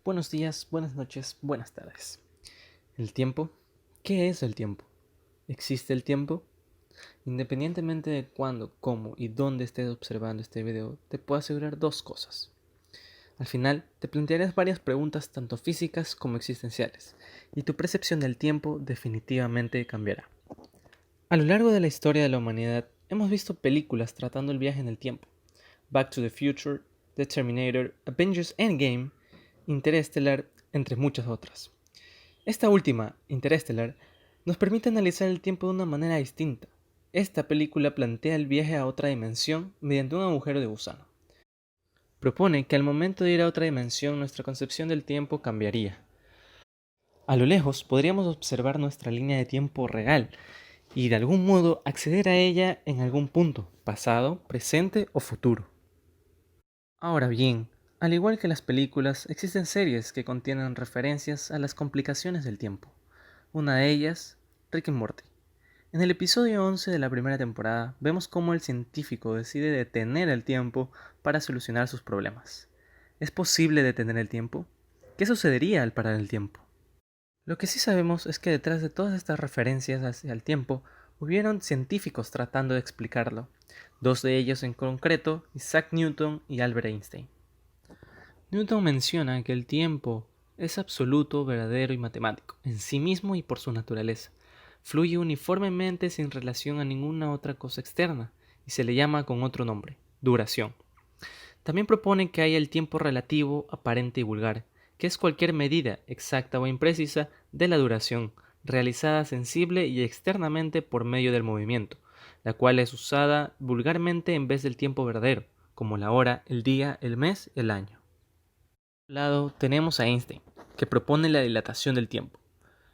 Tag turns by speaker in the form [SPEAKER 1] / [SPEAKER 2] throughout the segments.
[SPEAKER 1] Buenos días, buenas noches, buenas tardes. ¿El tiempo? ¿Qué es el tiempo? ¿Existe el tiempo? Independientemente de cuándo, cómo y dónde estés observando este video, te puedo asegurar dos cosas. Al final, te plantearás varias preguntas tanto físicas como existenciales, y tu percepción del tiempo definitivamente cambiará. A lo largo de la historia de la humanidad, hemos visto películas tratando el viaje en el tiempo. Back to the Future, The Terminator, Avengers Endgame, Interstellar, entre muchas otras. Esta última, Interstellar, nos permite analizar el tiempo de una manera distinta. Esta película plantea el viaje a otra dimensión mediante un agujero de gusano. Propone que al momento de ir a otra dimensión nuestra concepción del tiempo cambiaría. A lo lejos podríamos observar nuestra línea de tiempo real y de algún modo acceder a ella en algún punto, pasado, presente o futuro. Ahora bien, al igual que las películas, existen series que contienen referencias a las complicaciones del tiempo. Una de ellas, Rick and Morty. En el episodio 11 de la primera temporada, vemos cómo el científico decide detener el tiempo para solucionar sus problemas. ¿Es posible detener el tiempo? ¿Qué sucedería al parar el tiempo? Lo que sí sabemos es que detrás de todas estas referencias hacia el tiempo, hubieron científicos tratando de explicarlo. Dos de ellos en concreto, Isaac Newton y Albert Einstein. Newton menciona que el tiempo es absoluto, verdadero y matemático, en sí mismo y por su naturaleza. Fluye uniformemente sin relación a ninguna otra cosa externa, y se le llama con otro nombre, duración. También propone que haya el tiempo relativo, aparente y vulgar, que es cualquier medida, exacta o imprecisa, de la duración, realizada sensible y externamente por medio del movimiento, la cual es usada vulgarmente en vez del tiempo verdadero, como la hora, el día, el mes, el año. Por un lado, tenemos a Einstein, que propone la dilatación del tiempo.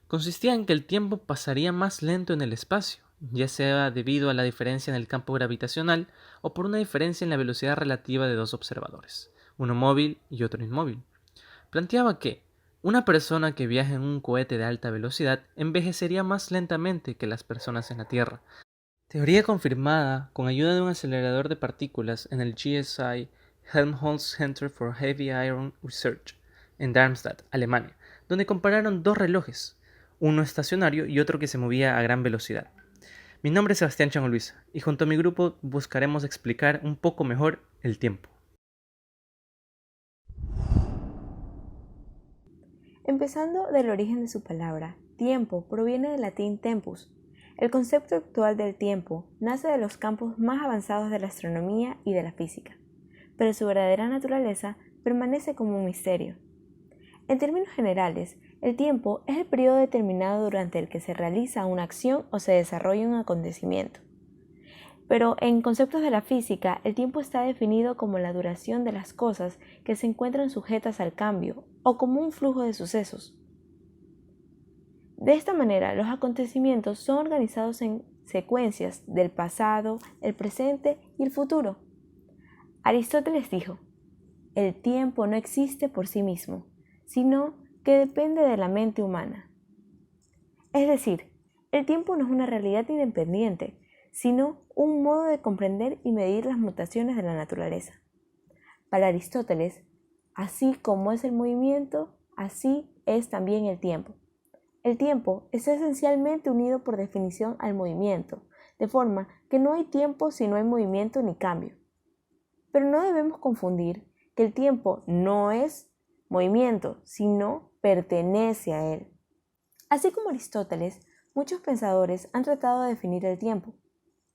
[SPEAKER 1] Consistía en que el tiempo pasaría más lento en el espacio, ya sea debido a la diferencia en el campo gravitacional o por una diferencia en la velocidad relativa de dos observadores, uno móvil y otro inmóvil. Planteaba que una persona que viaja en un cohete de alta velocidad envejecería más lentamente que las personas en la Tierra. Teoría confirmada con ayuda de un acelerador de partículas en el GSI Helmholtz Center for Heavy Iron Research en Darmstadt, Alemania, donde compararon dos relojes, uno estacionario y otro que se movía a gran velocidad. Mi nombre es Sebastián Luisa y junto a mi grupo buscaremos explicar un poco mejor el tiempo.
[SPEAKER 2] Empezando del origen de su palabra, tiempo proviene del latín tempus. El concepto actual del tiempo nace de los campos más avanzados de la astronomía y de la física, pero su verdadera naturaleza permanece como un misterio. En términos generales, el tiempo es el periodo determinado durante el que se realiza una acción o se desarrolla un acontecimiento. Pero en conceptos de la física, el tiempo está definido como la duración de las cosas que se encuentran sujetas al cambio o como un flujo de sucesos. De esta manera, los acontecimientos son organizados en secuencias del pasado, el presente y el futuro. Aristóteles dijo, el tiempo no existe por sí mismo, sino que depende de la mente humana. Es decir, el tiempo no es una realidad independiente, sino un modo de comprender y medir las mutaciones de la naturaleza. Para Aristóteles, así como es el movimiento, así es también el tiempo. El tiempo está esencialmente unido por definición al movimiento, de forma que no hay tiempo si no hay movimiento ni cambio. Pero no debemos confundir que el tiempo no es movimiento, sino pertenece a él. Así como Aristóteles, muchos pensadores han tratado de definir el tiempo.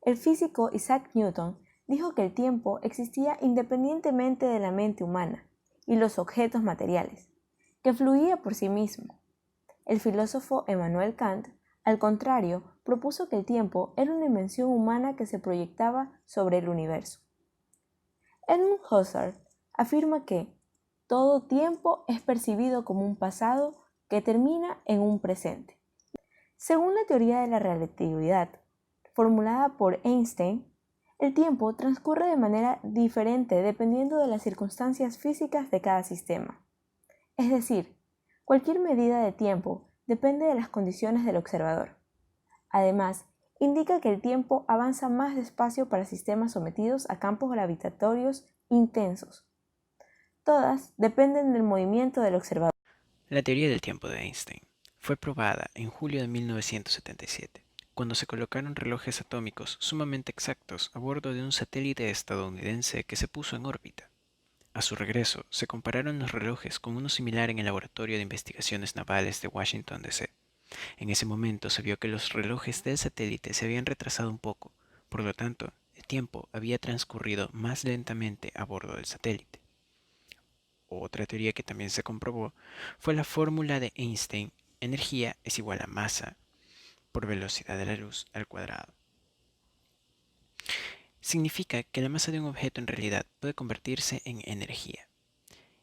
[SPEAKER 2] El físico Isaac Newton dijo que el tiempo existía independientemente de la mente humana y los objetos materiales, que fluía por sí mismo. El filósofo Emmanuel Kant, al contrario, propuso que el tiempo era una dimensión humana que se proyectaba sobre el universo. Edmund Husserl afirma que todo tiempo es percibido como un pasado que termina en un presente. Según la teoría de la relatividad, formulada por Einstein, el tiempo transcurre de manera diferente dependiendo de las circunstancias físicas de cada sistema. Es decir, cualquier medida de tiempo depende de las condiciones del observador. Además, indica que el tiempo avanza más despacio para sistemas sometidos a campos gravitatorios intensos. Todas dependen del movimiento del observador.
[SPEAKER 3] La teoría del tiempo de Einstein fue probada en julio de 1977, cuando se colocaron relojes atómicos sumamente exactos a bordo de un satélite estadounidense que se puso en órbita. A su regreso, se compararon los relojes con uno similar en el Laboratorio de Investigaciones Navales de Washington, D.C. En ese momento se vio que los relojes del satélite se habían retrasado un poco, por lo tanto, el tiempo había transcurrido más lentamente a bordo del satélite. Otra teoría que también se comprobó fue la fórmula de Einstein: energía es igual a masa por velocidad de la luz al cuadrado. Significa que la masa de un objeto en realidad puede convertirse en energía.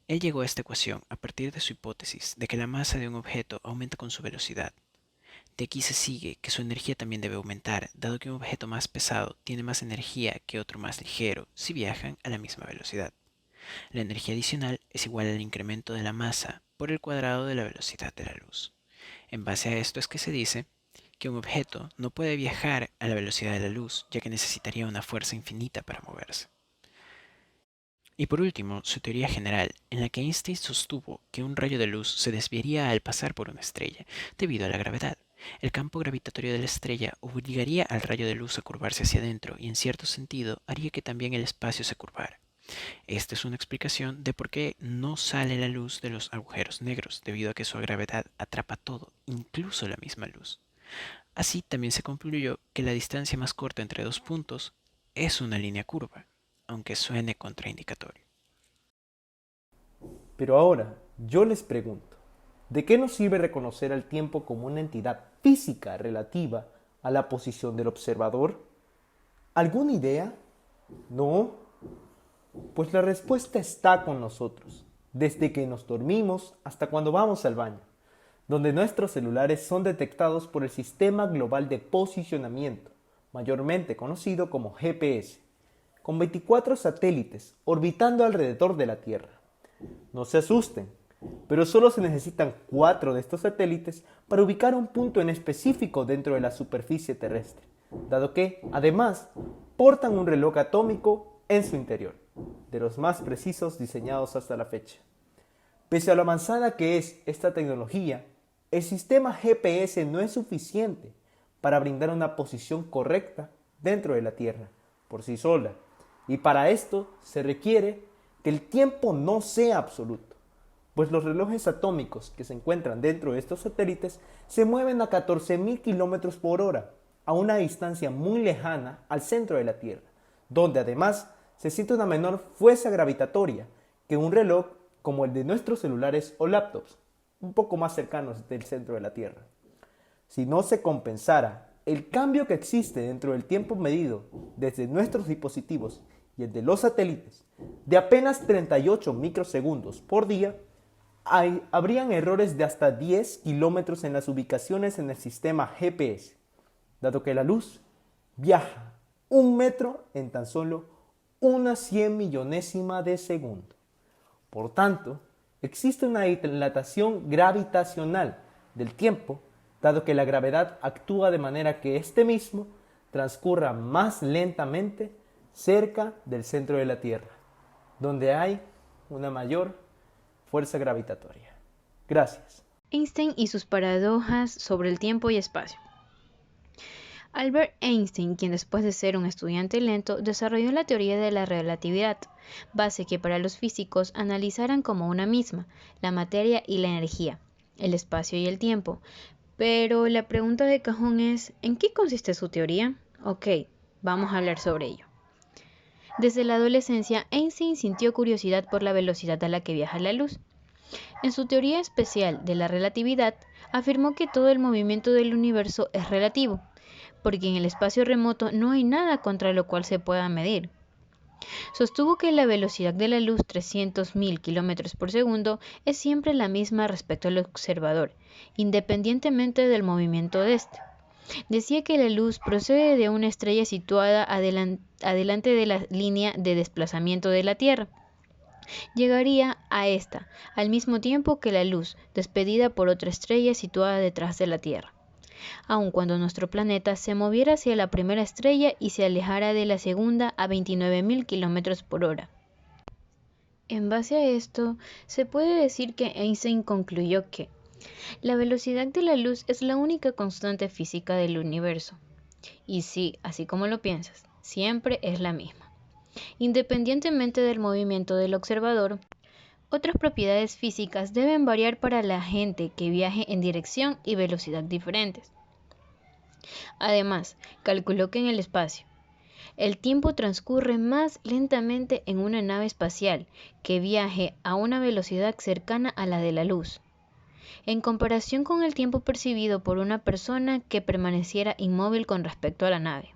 [SPEAKER 3] Él llegó a esta ecuación a partir de su hipótesis de que la masa de un objeto aumenta con su velocidad. De aquí se sigue que su energía también debe aumentar, dado que un objeto más pesado tiene más energía que otro más ligero si viajan a la misma velocidad. La energía adicional es igual al incremento de la masa por el cuadrado de la velocidad de la luz. En base a esto es que se dice que un objeto no puede viajar a la velocidad de la luz, ya que necesitaría una fuerza infinita para moverse. Y por último, su teoría general, en la que Einstein sostuvo que un rayo de luz se desviaría al pasar por una estrella, debido a la gravedad. El campo gravitatorio de la estrella obligaría al rayo de luz a curvarse hacia adentro y en cierto sentido haría que también el espacio se curvara. Esta es una explicación de por qué no sale la luz de los agujeros negros, debido a que su gravedad atrapa todo, incluso la misma luz. Así también se concluyó que la distancia más corta entre dos puntos es una línea curva, aunque suene contraindicatorio.
[SPEAKER 4] Pero ahora, yo les pregunto, ¿de qué nos sirve reconocer al tiempo como una entidad física relativa a la posición del observador? ¿Alguna idea? ¿No? Pues la respuesta está con nosotros, desde que nos dormimos hasta cuando vamos al baño, donde nuestros celulares son detectados por el Sistema Global de Posicionamiento, mayormente conocido como GPS, con 24 satélites orbitando alrededor de la Tierra. No se asusten, pero solo se necesitan 4 de estos satélites para ubicar un punto en específico dentro de la superficie terrestre, dado que, además, portan un reloj atómico en su interior, de los más precisos diseñados hasta la fecha. Pese a lo avanzada que es esta tecnología, el sistema GPS no es suficiente para brindar una posición correcta dentro de la Tierra, por sí sola, y para esto se requiere que el tiempo no sea absoluto, pues los relojes atómicos que se encuentran dentro de estos satélites se mueven a 14.000 km por hora, a una distancia muy lejana al centro de la Tierra, donde además se siente una menor fuerza gravitatoria que un reloj como el de nuestros celulares o laptops, un poco más cercanos del centro de la Tierra. Si no se compensara el cambio que existe dentro del tiempo medido desde nuestros dispositivos y el de los satélites, de apenas 38 microsegundos por día, habrían errores de hasta 10 kilómetros en las ubicaciones en el sistema GPS, dado que la luz viaja 1 metro en tan solo una 100 millonésima de segundo. Por tanto, existe una dilatación gravitacional del tiempo, dado que la gravedad actúa de manera que este mismo transcurra más lentamente cerca del centro de la Tierra, donde hay una mayor fuerza gravitatoria. Gracias.
[SPEAKER 5] Einstein y sus paradojas sobre el tiempo y espacio. Albert Einstein, quien después de ser un estudiante lento, desarrolló la teoría de la relatividad, base que para los físicos analizaran como una misma, la materia y la energía, el espacio y el tiempo. Pero la pregunta de cajón es, ¿en qué consiste su teoría? Ok, vamos a hablar sobre ello. Desde la adolescencia, Einstein sintió curiosidad por la velocidad a la que viaja la luz. En su teoría especial de la relatividad, afirmó que todo el movimiento del universo es relativo, porque en el espacio remoto no hay nada contra lo cual se pueda medir. Sostuvo que la velocidad de la luz, 300.000 km por segundo, es siempre la misma respecto al observador, independientemente del movimiento de éste. Decía que la luz procede de una estrella situada adelante de la línea de desplazamiento de la Tierra. Llegaría a esta al mismo tiempo que la luz, despedida por otra estrella situada detrás de la Tierra, aun cuando nuestro planeta se moviera hacia la primera estrella y se alejara de la segunda a 29.000 km por hora. En base a esto, se puede decir que Einstein concluyó que la velocidad de la luz es la única constante física del universo. Y sí, así como lo piensas, siempre es la misma. Independientemente del movimiento del observador, otras propiedades físicas deben variar para la gente que viaje en dirección y velocidad diferentes. Además, calculó que en el espacio, el tiempo transcurre más lentamente en una nave espacial que viaje a una velocidad cercana a la de la luz, en comparación con el tiempo percibido por una persona que permaneciera inmóvil con respecto a la nave.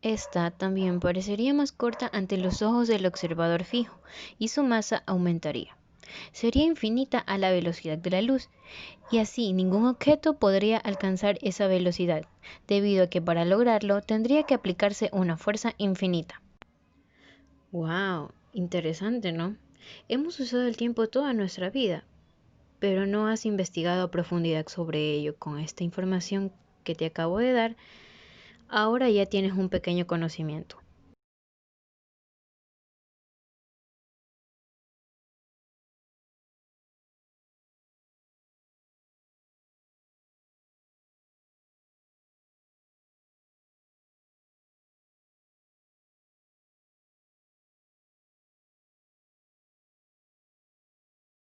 [SPEAKER 5] Esta también parecería más corta ante los ojos del observador fijo y su masa aumentaría. Sería infinita a la velocidad de la luz y así ningún objeto podría alcanzar esa velocidad, debido a que para lograrlo tendría que aplicarse una fuerza infinita. ¡Wow! Interesante, ¿no? Hemos usado el tiempo toda nuestra vida, pero no has investigado a profundidad sobre ello. Con esta información que te acabo de dar, ahora ya tienes un pequeño conocimiento.